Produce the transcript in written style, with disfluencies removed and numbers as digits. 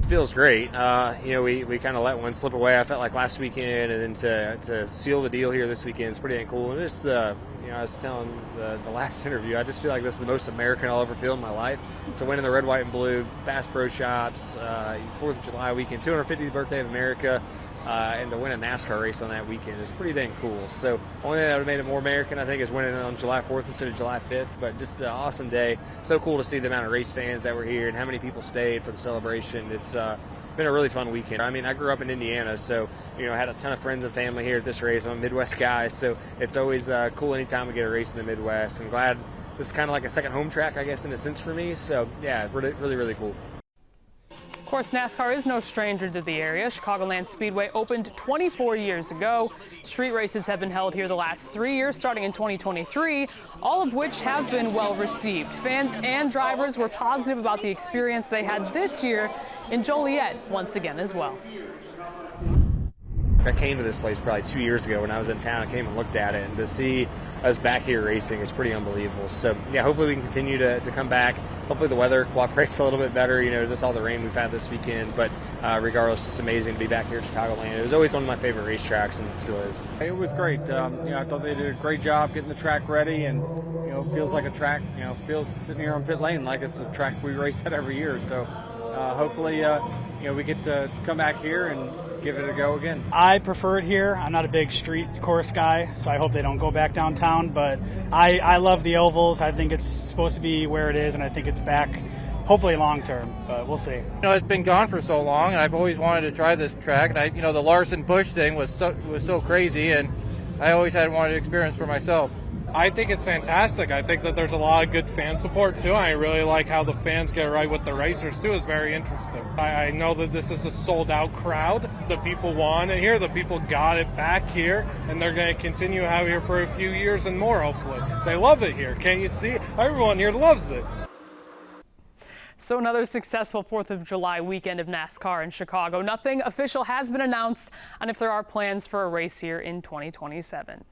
feels great. You know, we kind of let one slip away. I felt like last weekend, and then to seal the deal here this weekend is pretty dang cool. And just you know, I was telling the last interview, I just feel like this is the most American I'll ever feel in my life. So winning the red, white, and blue, Bass Pro Shops, 4th of July weekend, 250th birthday of America. And to win a NASCAR race on that weekend is pretty dang cool. So only thing that would have made it more American, I think, is winning it on July 4th instead of July 5th. But just an awesome day. So cool to see the amount of race fans that were here and how many people stayed for the celebration. It's been a really fun weekend. I mean, I grew up in Indiana, so, you know, I had a ton of friends and family here at this race. I'm a Midwest guy, so it's always cool anytime we get a race in the Midwest. I'm glad this is kind of like a second home track, I guess, in a sense for me. So, yeah, really cool. Of course, NASCAR is no stranger to the area. Chicagoland Speedway opened 24 years ago. Street races have been held here the last 3 years, starting in 2023, all of which have been well received. Fans and drivers were positive about the experience they had this year in Joliet once again as well. I came to this place probably 2 years ago when I was in town. I came and looked at it, and to see us back here racing is pretty unbelievable. So, yeah, hopefully we can continue to come back. Hopefully the weather cooperates a little bit better, you know, just all the rain we've had this weekend. But regardless, just amazing to be back here at Chicagoland. It was always one of my favorite racetracks, and it still is. It was great. You know, I thought they did a great job getting the track ready, and, you know, feels like a track, you know, feels sitting here on pit lane like it's a track we race at every year. So hopefully, you know, we get to come back here and give it a go again. I prefer it here. I'm not a big street course guy, so I hope they don't go back downtown, but I love the ovals. I think it's supposed to be where it is, and I think it's back hopefully long term, but we'll see. You know, it's been gone for so long, and I've always wanted to try this track, and you know, the Larson Bush thing was so crazy, and I always had wanted to experience for myself. I think it's fantastic. I think that there's a lot of good fan support too. I really like how the fans get right with the racers too. It's very interesting. I know that this is a sold out crowd. The people want it here. The people got it back here, and they're going to continue out here for a few years and more, hopefully. They love it here. Can't you see? Everyone here loves it. So another successful 4th of July weekend of NASCAR in Chicago. Nothing official has been announced on if there are plans for a race here in 2027.